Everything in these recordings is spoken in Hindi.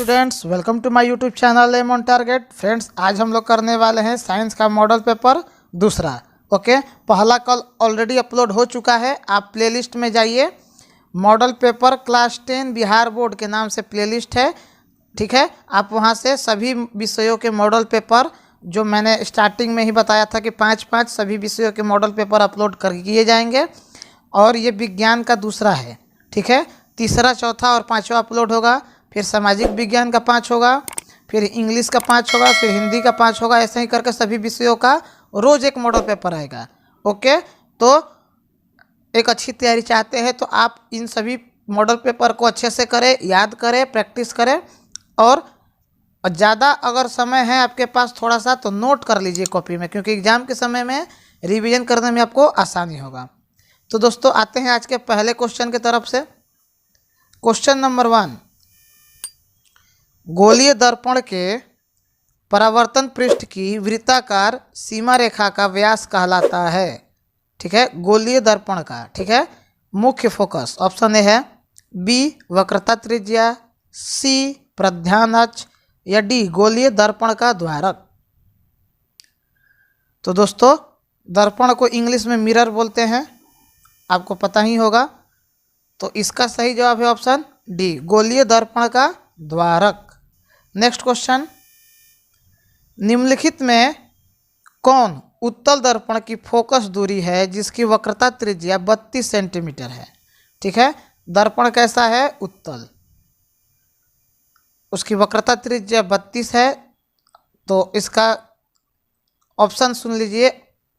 Students, welcome to my YouTube channel aim on target. Friends, आज हम लोग करने वाले हैं साइंस का मॉडल पेपर दूसरा। ओके, पहला कल ऑलरेडी अपलोड हो चुका है। आप प्लेलिस्ट में जाइए, model paper class 10 Bihar board के नाम से प्लेलिस्ट है। ठीक है, आप वहां से सभी विषयों के मॉडल पेपर, जो मैंने स्टार्टिंग में ही बताया था कि 5-5 सभी विषयों के मॉडल पेपर अपलोड कर किए जाएंगे। और ये विज्ञान का दूसरा है। ठीक है, तीसरा, चौथा और पाँचवा अपलोड होगा। फिर सामाजिक विज्ञान का 5 होगा, फिर इंग्लिश का 5 होगा, फिर हिंदी का 5 होगा। ऐसे ही करके सभी विषयों का रोज़ एक मॉडल पेपर आएगा। ओके, तो एक अच्छी तैयारी चाहते हैं तो आप इन सभी मॉडल पेपर को अच्छे से करें, याद करें, प्रैक्टिस करें। और ज़्यादा अगर समय है आपके पास थोड़ा सा, तो नोट कर लीजिए कॉपी में, क्योंकि एग्ज़ाम के समय में रिवीजन करने में आपको आसानी होगा। तो दोस्तों, आते हैं आज के पहले क्वेश्चन की तरफ से। क्वेश्चन नंबर 1, गोलीय दर्पण के परावर्तन पृष्ठ की वृत्ताकार सीमा रेखा का व्यास कहलाता है। ठीक है, गोलीय दर्पण का। ठीक है, मुख्य फोकस ऑप्शन ए है, बी वक्रता त्रिज्या, सी प्रध्यान अक्ष, या डी गोलीय दर्पण का द्वारक। तो दोस्तों, दर्पण को इंग्लिश में मिरर बोलते हैं, आपको पता ही होगा। तो इसका सही जवाब है ऑप्शन डी, गोलीय दर्पण का द्वारक। नेक्स्ट क्वेश्चन, निम्नलिखित में कौन उत्तल दर्पण की फोकस दूरी है जिसकी वक्रता त्रिज्या 32 सेंटीमीटर है। ठीक है, दर्पण कैसा है? उत्तल, उसकी वक्रता त्रिज्या 32 है। तो इसका ऑप्शन सुन लीजिए,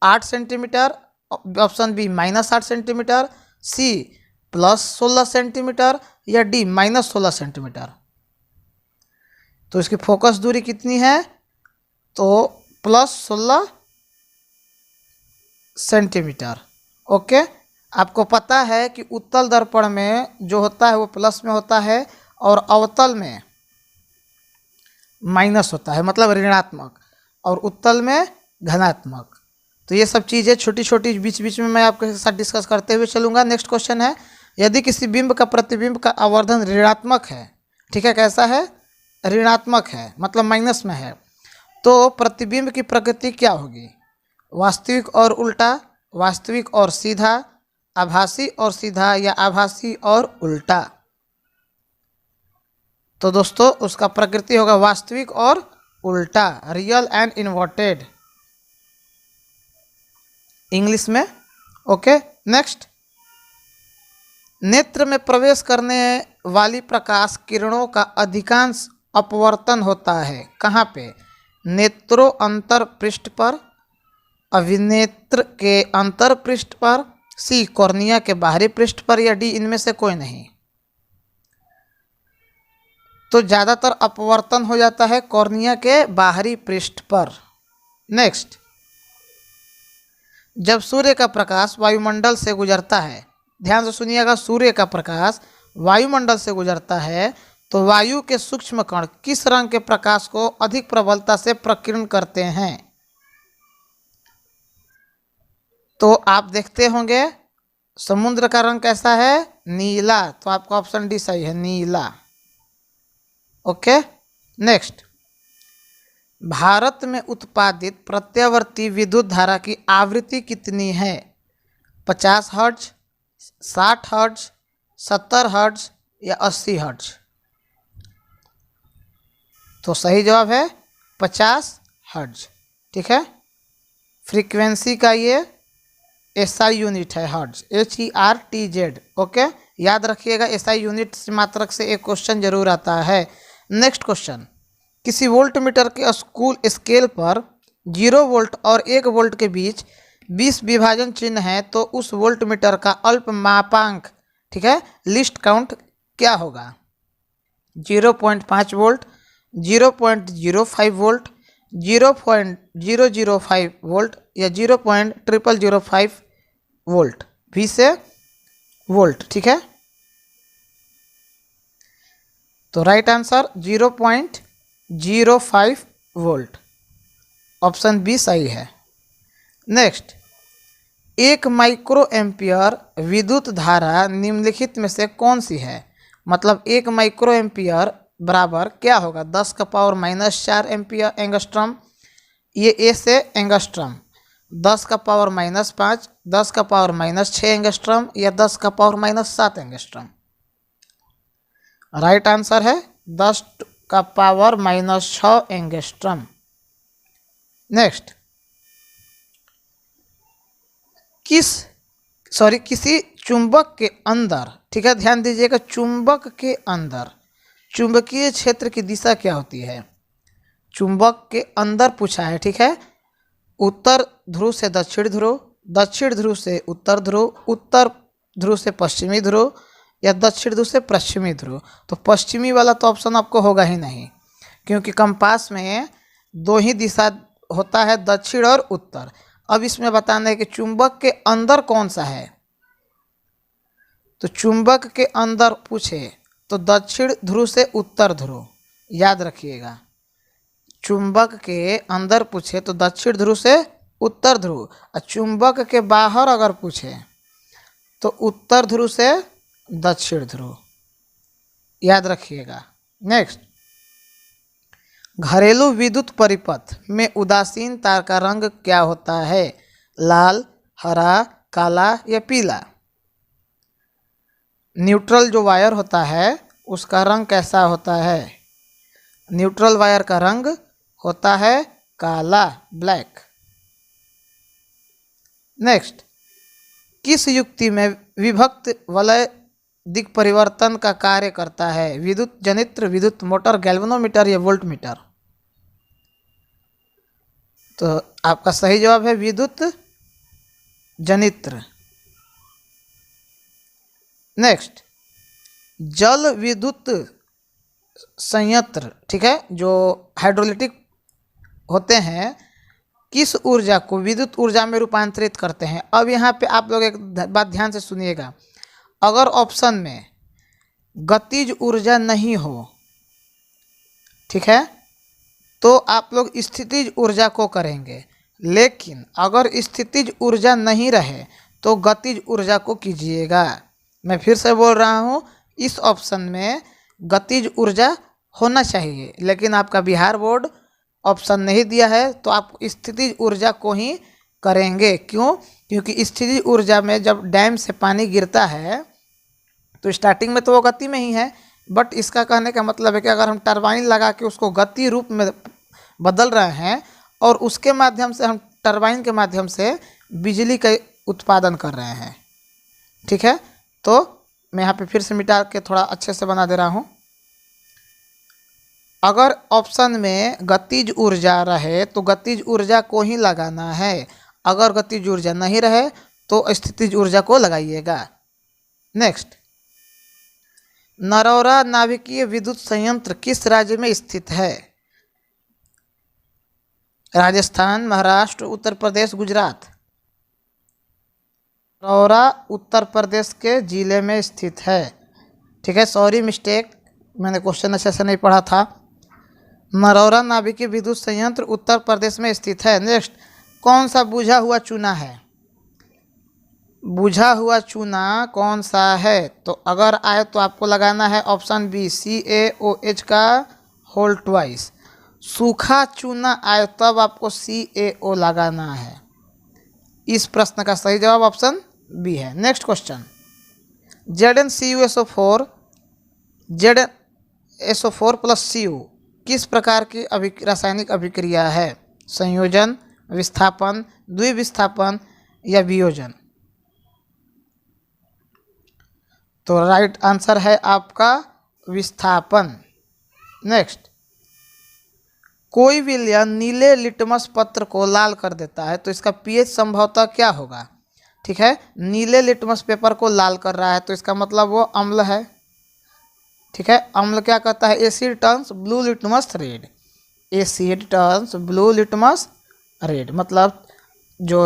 8 सेंटीमीटर, ऑप्शन बी -8 सेंटीमीटर, सी +16 सेंटीमीटर, या डी -16 सेंटीमीटर। तो इसकी फोकस दूरी कितनी है? तो +16 सेंटीमीटर। ओके, आपको पता है कि उत्तल दर्पण में जो होता है वो प्लस में होता है और अवतल में माइनस होता है, मतलब ऋणात्मक, और उत्तल में धनात्मक। तो ये सब चीज़ें छोटी छोटी बीच बीच में मैं आपके साथ डिस्कस करते हुए चलूँगा। नेक्स्ट क्वेश्चन है, यदि किसी बिंब का प्रतिबिंब का आवर्धन ऋणात्मक है, ठीक है, कैसा है? ऋणात्मक है, मतलब माइनस में है, तो प्रतिबिंब की प्रकृति क्या होगी? वास्तविक और उल्टा, वास्तविक और सीधा, आभासी और सीधा, या आभासी और उल्टा? तो दोस्तों, उसका प्रकृति होगा वास्तविक और उल्टा, रियल एंड इन्वर्टेड, इंग्लिश में। ओके, नेक्स्ट, नेत्र में प्रवेश करने वाली प्रकाश किरणों का अधिकांश अपवर्तन होता है कहाँ पे? नेत्रों अंतर पृष्ठ पर, अभिनेत्र के अंतर पृष्ठ पर, सी कॉर्निया के बाहरी पृष्ठ पर, या डी इनमें से कोई नहीं। तो ज़्यादातर अपवर्तन हो जाता है कॉर्निया के बाहरी पृष्ठ पर। नेक्स्ट, जब सूर्य का प्रकाश वायुमंडल से गुजरता है, ध्यान से सुनिएगा, सूर्य का प्रकाश वायुमंडल से गुजरता है तो वायु के सूक्ष्म कण किस रंग के प्रकाश को अधिक प्रबलता से प्रकीर्ण करते हैं? तो आप देखते होंगे समुद्र का रंग कैसा है? नीला। तो आपका ऑप्शन डी सही है, नीला। ओके, नेक्स्ट, भारत में उत्पादित प्रत्यावर्ती विद्युत धारा की आवृत्ति कितनी है? 50 हर्ट्ज, 60 हर्ट्ज, 70 हर्ट्ज, या 80 हर्ट्ज? तो सही जवाब है 50 हर्ट्ज। ठीक है, फ्रीक्वेंसी का ये SI यूनिट है, हर्ट्ज, HERTZ। ओके, याद रखिएगा, SI यूनिट से मात्रक से एक क्वेश्चन जरूर आता है। नेक्स्ट क्वेश्चन, किसी वोल्ट मीटर के स्केल पर 0 वोल्ट और 1 वोल्ट के बीच 20 विभाजन चिन्ह है, तो उस वोल्ट मीटर का अल्प मापांक, ठीक है, लिस्ट काउंट क्या होगा? 0.5 वोल्ट, 0.05 वोल्ट, 0.005 वोल्ट, या 0.0005 वोल्ट, भी से वोल्ट। ठीक है, तो right answer 0.05 volt, option B सही है। नेक्स्ट, 1 माइक्रो एम्पियर विद्युत धारा निम्नलिखित में से कौन सी है? मतलब 1 माइक्रो एम्पियर बराबर क्या होगा, 10 का पावर -4 एम्पियर एंगस्ट्रम, ये ए से एंगस्ट्रम, 10 का पावर -5, 10 का पावर -6 एंगस्ट्रम या 10 का पावर -7 एंगस्ट्रम। राइट आंसर है 10 का पावर -6 एंगस्ट्रम। नेक्स्ट, किसी चुंबक के अंदर, ठीक है ध्यान दीजिएगा, चुंबक के अंदर चुंबकीय क्षेत्र की दिशा क्या होती है। चुंबक के अंदर पूछा है, ठीक है। उत्तर ध्रुव से दक्षिण ध्रुव, दक्षिण ध्रुव से उत्तर ध्रुव, उत्तर ध्रुव से पश्चिमी ध्रुव या दक्षिण ध्रुव से पश्चिमी ध्रुव। तो पश्चिमी वाला तो ऑप्शन आपको होगा ही नहीं, क्योंकि कंपास में दो ही दिशा होता है, दक्षिण और उत्तर। अब इसमें बताना है कि चुंबक के अंदर कौन सा है। तो चुंबक के अंदर पूछे तो दक्षिण ध्रुव से उत्तर ध्रुव, याद रखिएगा। चुंबक के अंदर पूछे तो दक्षिण ध्रुव से उत्तर ध्रुव, और चुंबक के बाहर अगर पूछे तो उत्तर ध्रुव से दक्षिण ध्रुव, याद रखिएगा। नेक्स्ट, घरेलू विद्युत परिपथ में उदासीन तार का रंग क्या होता है, लाल, हरा, काला या पीला। न्यूट्रल जो वायर होता है उसका रंग कैसा होता है, न्यूट्रल वायर का रंग होता है काला, ब्लैक। नेक्स्ट, किस युक्ति में विभक्त वलय दिक् परिवर्तन का कार्य करता है, विद्युत जनित्र, विद्युत मोटर, गैल्वेनोमीटर या वोल्टमीटर। तो आपका सही जवाब है विद्युत जनित्र। नेक्स्ट, जल विद्युत संयंत्र, ठीक है, जो हाइड्रोलिटिक होते हैं, किस ऊर्जा को विद्युत ऊर्जा में रूपांतरित करते हैं। अब यहाँ पे आप लोग एक बात ध्यान से सुनिएगा, अगर ऑप्शन में गतिज ऊर्जा नहीं हो, ठीक है, तो आप लोग स्थितिज ऊर्जा को करेंगे, लेकिन अगर स्थितिज ऊर्जा नहीं रहे तो गतिज ऊर्जा को कीजिएगा। मैं फिर से बोल रहा हूँ, इस ऑप्शन में गतिज ऊर्जा होना चाहिए, लेकिन आपका बिहार बोर्ड ऑप्शन नहीं दिया है तो आप स्थितिज ऊर्जा को ही करेंगे। क्यों? क्योंकि स्थितिज ऊर्जा में जब डैम से पानी गिरता है तो स्टार्टिंग में तो वो गति में ही है, बट इसका कहने का मतलब है कि अगर हम टरबाइन लगा के उसको गति रूप में बदल रहे हैं और उसके माध्यम से हम टरबाइन के माध्यम से बिजली का उत्पादन कर रहे हैं, ठीक है। तो मैं यहाँ पे फिर से मिटा के थोड़ा अच्छे से बना दे रहा हूँ। अगर ऑप्शन में गतिज ऊर्जा रहे तो गतिज ऊर्जा को ही लगाना है, अगर गतिज ऊर्जा नहीं रहे तो स्थितिज ऊर्जा को लगाइएगा। नेक्स्ट, नरौरा नाभिकीय विद्युत संयंत्र किस राज्य में स्थित है, राजस्थान, महाराष्ट्र, उत्तर प्रदेश, गुजरात। नरौरा उत्तर प्रदेश के जिले में स्थित है, ठीक है। सॉरी मिस्टेक, मैंने क्वेश्चन अच्छे से नहीं पढ़ा था। नरौरा नाभिकीय विद्युत संयंत्र उत्तर प्रदेश में स्थित है। नेक्स्ट, कौन सा बुझा हुआ चूना है, बुझा हुआ चूना कौन सा है। तो अगर आए तो आपको लगाना है ऑप्शन बी, CaOH का होल ट्वाइस। सूखा चूना आए तब आपको CaO लगाना है। इस प्रश्न का सही जवाब ऑप्शन बी है। Next question, ZnCuSO4 ZnSO4 + Cu किस प्रकार की रासायनिक अभिक्रिया है, संयोजन, विस्थापन, द्विविस्थापन या वियोजन। तो राइट आंसर है आपका विस्थापन। नेक्स्ट, कोई विलयन नीले लिटमस पत्र को लाल कर देता है तो इसका pH संभवतः क्या होगा, ठीक है। नीले लिटमस पेपर को लाल कर रहा है तो इसका मतलब वो अम्ल है, ठीक है। अम्ल क्या कहता है, asset turns blue litmus red, asset turns blue litmus red, मतलब जो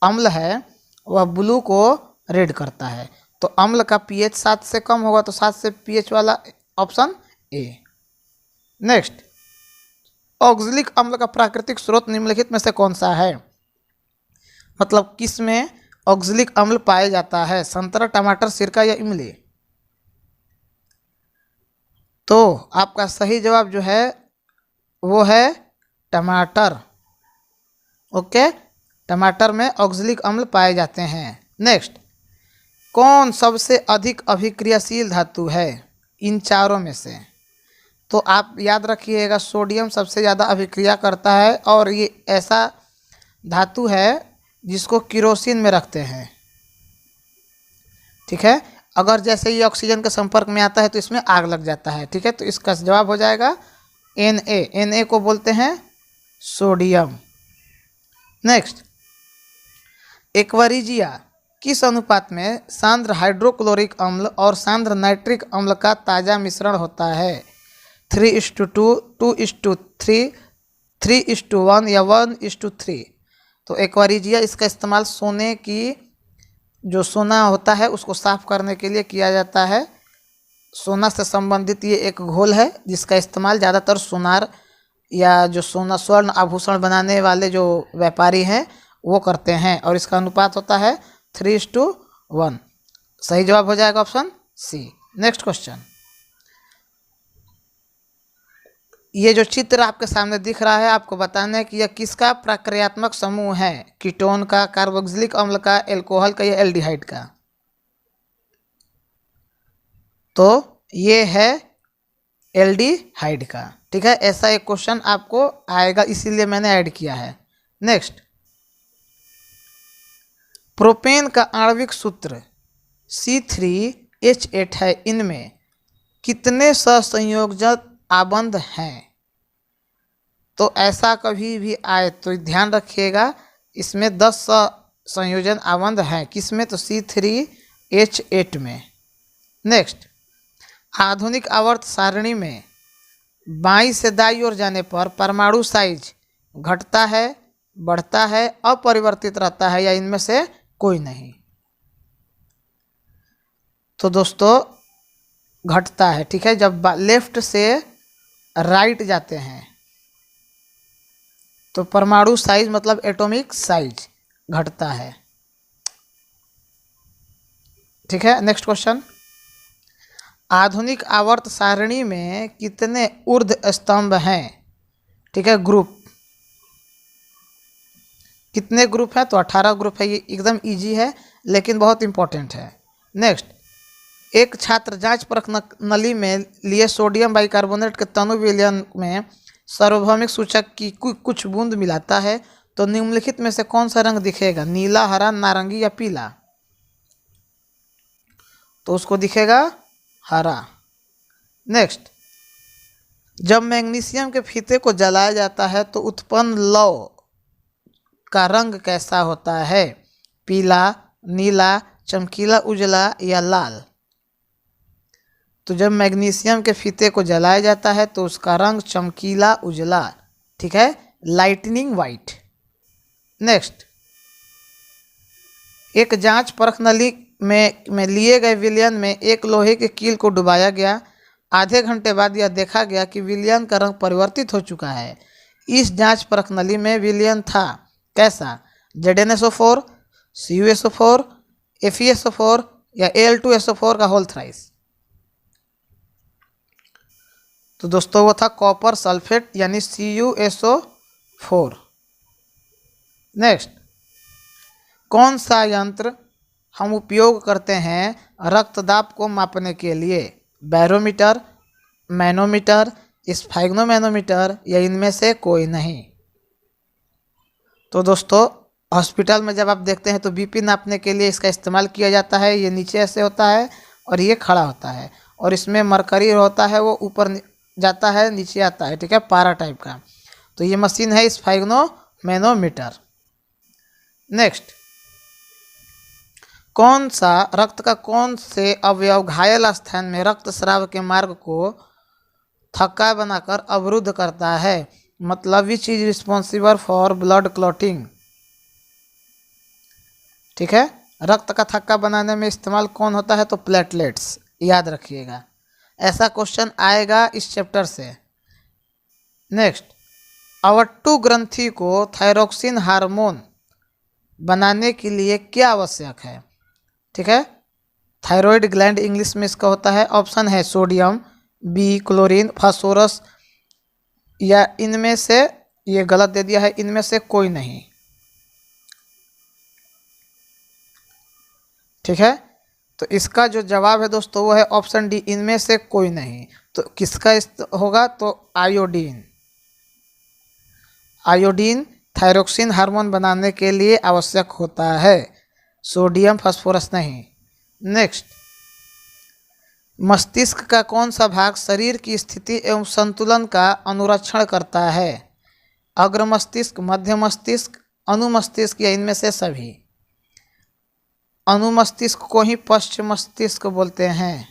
अम्ल है वह ब्लू को रेड करता है। तो अम्ल का pH 7 से कम होगा तो 7 से pH वाला ऑप्शन ए। नेक्स्ट, ऑक्जेलिक अम्ल का प्राकृतिक स्रोत निम्नलिखित में से कौन सा है, मतलब किस में ऑक्जेलिक अम्ल पाया जाता है, संतरा, टमाटर, सिरका या इमली। तो आपका सही जवाब जो है वो है टमाटर। ओके, टमाटर में ऑक्जेलिक अम्ल पाए जाते हैं। नेक्स्ट, कौन सबसे अधिक अभिक्रियाशील धातु है इन चारों में से? तो आप याद रखिएगा, सोडियम सबसे ज़्यादा अभिक्रिया करता है और ये ऐसा धातु है जिसको केरोसिन में रखते हैं। ठीक है, अगर जैसे ये ऑक्सीजन के संपर्क में आता है तो इसमें आग लग जाता है। ठीक है, तो इसका जवाब हो जाएगा Na को बोलते हैं सोडियम। नेक्स्ट, एक्वारिजिया किस अनुपात में सांद्र हाइड्रोक्लोरिक अम्ल और सांद्र नाइट्रिक अम्ल का ताज़ा मिश्रण होता है? 3:2, 2:3, 3:1 या 1:3? तो एक्वारिजिया इसका इस्तेमाल सोने की जो सोना होता है उसको साफ करने के लिए किया जाता है। सोना से संबंधित ये एक घोल है जिसका इस्तेमाल ज़्यादातर सोनार या जो सोना स्वर्ण आभूषण बनाने वाले जो व्यापारी हैं वो करते हैं और इसका अनुपात होता है 3:1। सही जवाब हो जाएगा ऑप्शन सी। नेक्स्ट क्वेश्चन, ये जो चित्र आपके सामने दिख रहा है आपको बताना है कि यह किसका प्रक्रियात्मक समूह है? कीटोन का, कार्बोक्सिलिक अम्ल का, एल्कोहल का या एल्डिहाइड का? तो ये है एल्डिहाइड का। ठीक है, ऐसा एक क्वेश्चन आपको आएगा इसीलिए मैंने ऐड किया है। नेक्स्ट, प्रोपेन का आणविक सूत्र C3H8 है। इनमें कितने सहसंयोजक आबंध हैं? तो ऐसा कभी भी आए तो ध्यान रखिएगा, इसमें 10 संयोजन आबंध हैं। किसमें? तो C3H8 में। नेक्स्ट, आधुनिक आवर्त सारणी में बाईं से दाईं ओर जाने पर परमाणु साइज घटता है, बढ़ता है, अपरिवर्तित रहता है या इनमें से कोई नहीं? तो दोस्तों घटता है। ठीक है, जब लेफ्ट से राइट जाते हैं तो परमाणु साइज मतलब एटॉमिक साइज घटता है। ठीक है, नेक्स्ट क्वेश्चन, आधुनिक आवर्त सारणी में कितने ऊर्ध्व स्तंभ हैं? ठीक है, ग्रुप कितने ग्रुप हैं? तो 18 ग्रुप है। ये एकदम इजी है लेकिन बहुत इंपॉर्टेंट है। नेक्स्ट, एक छात्र जांच परख नली में लिए सोडियम बाइकार्बोनेट के तनु विलयन में सार्वभौमिक सूचक की कुछ बूंद मिलाता है तो निम्नलिखित में से कौन सा रंग दिखेगा? नीला, हरा, नारंगी या पीला? तो उसको दिखेगा हरा। नेक्स्ट, जब मैग्नीशियम के फीते को जलाया जाता है तो उत्पन्न लौ का रंग कैसा होता है? पीला, नीला, चमकीला उजला या लाल? तो जब मैग्नीशियम के फीते को जलाया जाता है तो उसका रंग चमकीला उजला। ठीक है, लाइटनिंग वाइट। नेक्स्ट, एक जांच परख नली में लिए गए विलयन में एक लोहे के कील को डुबाया गया। आधे घंटे बाद यह देखा गया कि विलयन का रंग परिवर्तित हो चुका है। इस जांच परख नली में विलयन था कैसा? ZnSO4, CuSO4, FeSO4 या Al2SO4 का होल थ्राइस? तो दोस्तों वो था कॉपर सल्फेट यानी CuSO4। नेक्स्ट, कौन सा यंत्र हम उपयोग करते हैं रक्तदाब को मापने के लिए? बैरोमीटर, मैनोमीटर, स्फैग्नोमैनोमीटर या इनमें से कोई नहीं? तो दोस्तों हॉस्पिटल में जब आप देखते हैं तो बीपी नापने के लिए इसका इस्तेमाल किया जाता है। ये नीचे ऐसे होता है और ये खड़ा होता है और इसमें मरकरी होता है वो ऊपर जाता है नीचे आता है। ठीक है, पारा टाइप का। तो ये मशीन है स्फैग्नोमैनोमीटर। नेक्स्ट, कौन सा रक्त का कौन से अवयव घायल स्थान में रक्त स्राव के मार्ग को थक्का बनाकर अवरुद्ध करता है? मतलब which is responsible for blood clotting? ठीक है, रक्त का थक्का बनाने में इस्तेमाल कौन होता है? तो प्लेटलेट्स। याद रखिएगा, ऐसा क्वेश्चन आएगा इस चैप्टर से। नेक्स्ट, अवट्टू ग्रंथि को थायरोक्सिन हार्मोन बनाने के लिए क्या आवश्यक है? ठीक है, थायराइड ग्लैंड इंग्लिश में इसका होता है। ऑप्शन है सोडियम, बी क्लोरीन, फास्फोरस, या इनमें से, ये गलत दे दिया है, इनमें से कोई नहीं। ठीक है, तो इसका जो जवाब है दोस्तों वो है ऑप्शन डी, इनमें से कोई नहीं। तो किसका होगा, तो आयोडीन। आयोडीन थायरोक्सिन हार्मोन बनाने के लिए आवश्यक होता है, सोडियम फास्फोरस नहीं। नेक्स्ट, मस्तिष्क का कौन सा भाग शरीर की स्थिति एवं संतुलन का अनुरक्षण करता है? अग्र मस्तिष्क, मध्य मस्तिष्क, अनुमस्तिष्क, या इनमें से सभी? अनुमस्तिष्क को ही पश्च मस्तिष्क बोलते हैं।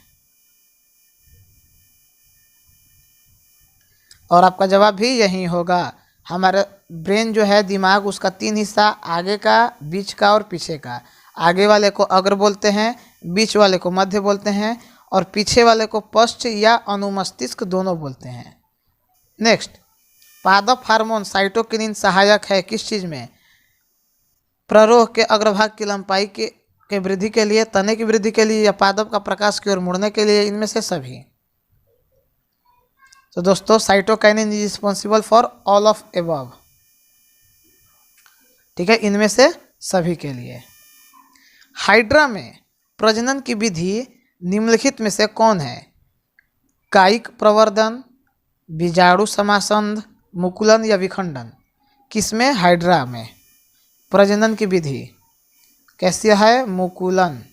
और आपका जवाब भी यही होगा। हमारा ब्रेन जो है, दिमाग, उसका 3 हिस्सा, आगे का, बीच का और पीछे का। आगे वाले को अग्र बोलते हैं, बीच वाले को मध्य बोलते हैं, और पीछे वाले को पश्च या अनुमस्तिष्क दोनों बोलते हैं। नेक्स्ट, पादप हार्मोन साइटोकिनिन सहायक है किस चीज़ में? प्ररोह के अग्रभाग की लंबाई के वृद्धि के लिए, तने की वृद्धि के लिए, या पादप का प्रकाश की ओर मुड़ने के लिए, इनमें से सभी? तो दोस्तों, cytokinin is responsible for all of above. ठीक है, इनमें से सभी के लिए। हाइड्रा में प्रजनन की विधि निम्नलिखित में से कौन है? कायिक प्रवर्धन, बीजाणु समासंध, मुकुलन, या विखंडन? किसमें? हाइड्रा में प्रजनन की विधि कैसी है? मुकुलन।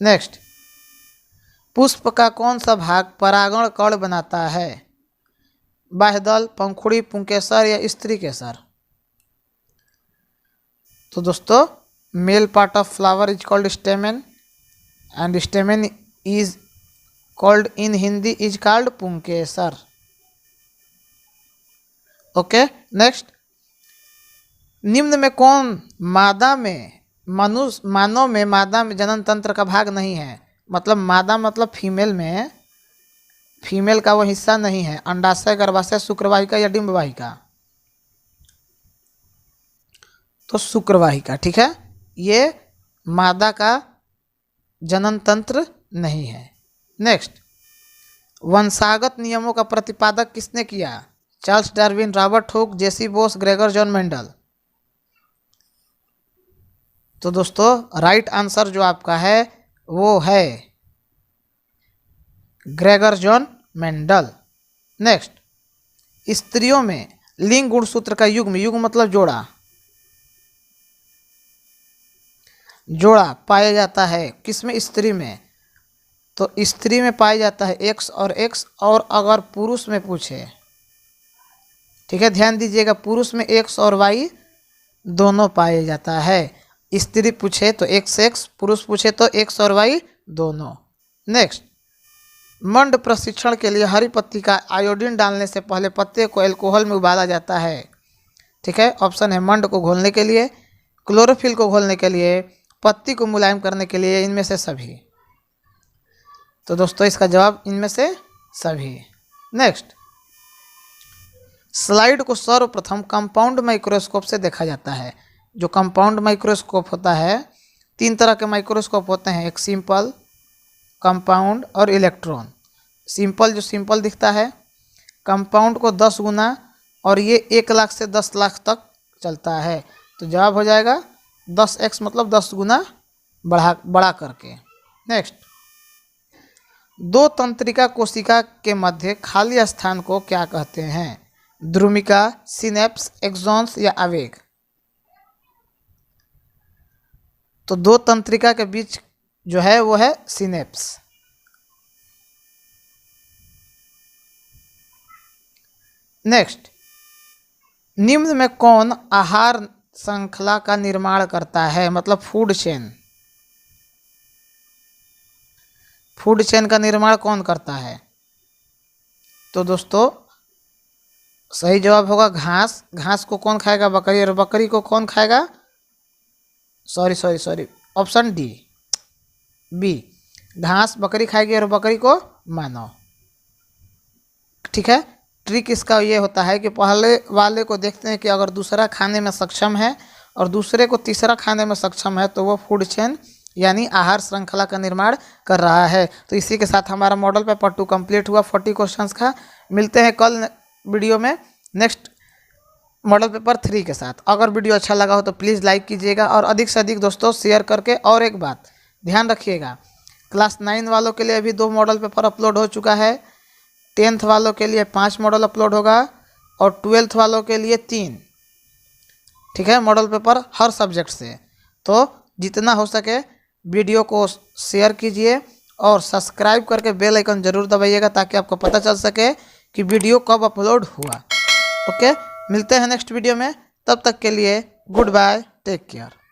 नेक्स्ट, पुष्प का कौन सा भाग परागण कण बनाता है? बाह्यदल, पंखुड़ी, पुंकेसर, या स्त्री केसर? तो दोस्तों, male part of flower is called stamen, and stamen is called in Hindi is called पुंकेसर। ओके, नेक्स्ट, निम्न में कौन मादा में, मानव में मादा में जनन तंत्र का भाग नहीं है? मतलब मादा मतलब फीमेल में, फीमेल का वो हिस्सा नहीं है। अंडाशय, गर्भाशय, शुक्रवाहिका, या डिंबवाहिका? तो शुक्रवाहिका। ठीक है, ये मादा का जनन तंत्र नहीं है। नेक्स्ट, वंशागत नियमों का प्रतिपादक किसने किया? चार्ल्स डार्विन, रॉबर्ट हुक, जेसी बोस, ग्रेगर जॉन मेंडल? तो दोस्तों, राइट आंसर जो आपका है वो है ग्रेगर जॉन मेंडल। नेक्स्ट, स्त्रियों में लिंग गुणसूत्र का युग्म, युग्म मतलब जोड़ा, जोड़ा पाया जाता है किसमें? स्त्री में। तो स्त्री में पाया जाता है एक्स और एक्स, और अगर पुरुष में पूछे, ठीक है, ध्यान दीजिएगा, पुरुष में एक्स और वाई दोनों पाया जाता है। स्त्री पूछे तो एक्स एक्स, पुरुष पूछे तो एक्स और वाई दोनों। नेक्स्ट, मंड प्रशिक्षण के लिए हरी पत्ती का आयोडीन डालने से पहले पत्ते को अल्कोहल में उबाला जाता है। ठीक है, ऑप्शन है मंड को घोलने के लिए, क्लोरोफिल को घोलने के लिए, पत्ती को मुलायम करने के लिए, इनमें से सभी? तो दोस्तों, इसका जवाब इनमें से सभी। नेक्स्ट, स्लाइड को सर्वप्रथम कंपाउंड माइक्रोस्कोप से देखा जाता है। जो कंपाउंड माइक्रोस्कोप होता है, 3 तरह के माइक्रोस्कोप होते हैं, एक सिंपल, कंपाउंड और इलेक्ट्रॉन। सिंपल जो सिंपल दिखता है, कंपाउंड को 10 गुना, और ये 1 लाख से 10 लाख तक चलता है। तो जवाब हो जाएगा 10x, मतलब 10 गुना बढ़ा करके। नेक्स्ट, 2 तंत्रिका कोशिका के मध्य खाली स्थान को क्या कहते हैं? द्रुमिका, सिनेप्स, एक्सॉन्स, या आवेग? तो 2 तंत्रिका के बीच जो है वो है सिनेप्स। नेक्स्ट, निम्न में कौन आहार श्रृंखला का निर्माण करता है? मतलब फूड चेन, फूड चेन का निर्माण कौन करता है? तो दोस्तों, सही जवाब होगा घास। घास को कौन खाएगा? बकरी। और बकरी को कौन खाएगा? सॉरी, ऑप्शन डी, बी, घास बकरी खाएगी और बकरी को मानव। ठीक है, ट्रिक इसका ये होता है कि पहले वाले को देखते हैं कि अगर दूसरा खाने में सक्षम है और दूसरे को तीसरा खाने में सक्षम है तो वो फूड चेन यानी आहार श्रृंखला का निर्माण कर रहा है। तो इसी के साथ हमारा मॉडल पेपर 2 कंप्लीट हुआ 40 क्वेश्चंस का। मिलते हैं कल वीडियो में नेक्स्ट मॉडल पेपर 3 के साथ। अगर वीडियो अच्छा लगा हो तो प्लीज़ लाइक कीजिएगा और अधिक से अधिक दोस्तों शेयर करके। और एक बात ध्यान रखिएगा, क्लास 9 वालों के लिए अभी 2 मॉडल पेपर अपलोड हो चुका है, 10th वालों के लिए 5 मॉडल अपलोड होगा और 12th वालों के लिए 3, ठीक है, मॉडल पेपर हर सब्जेक्ट से। तो जितना हो सके वीडियो को शेयर कीजिए और सब्सक्राइब करके बेल आइकन ज़रूर दबाइएगा ताकि आपको पता चल सके कि वीडियो कब अपलोड हुआ। ओके, मिलते हैं नेक्स्ट वीडियो में, तब तक के लिए गुड बाय, टेक केयर।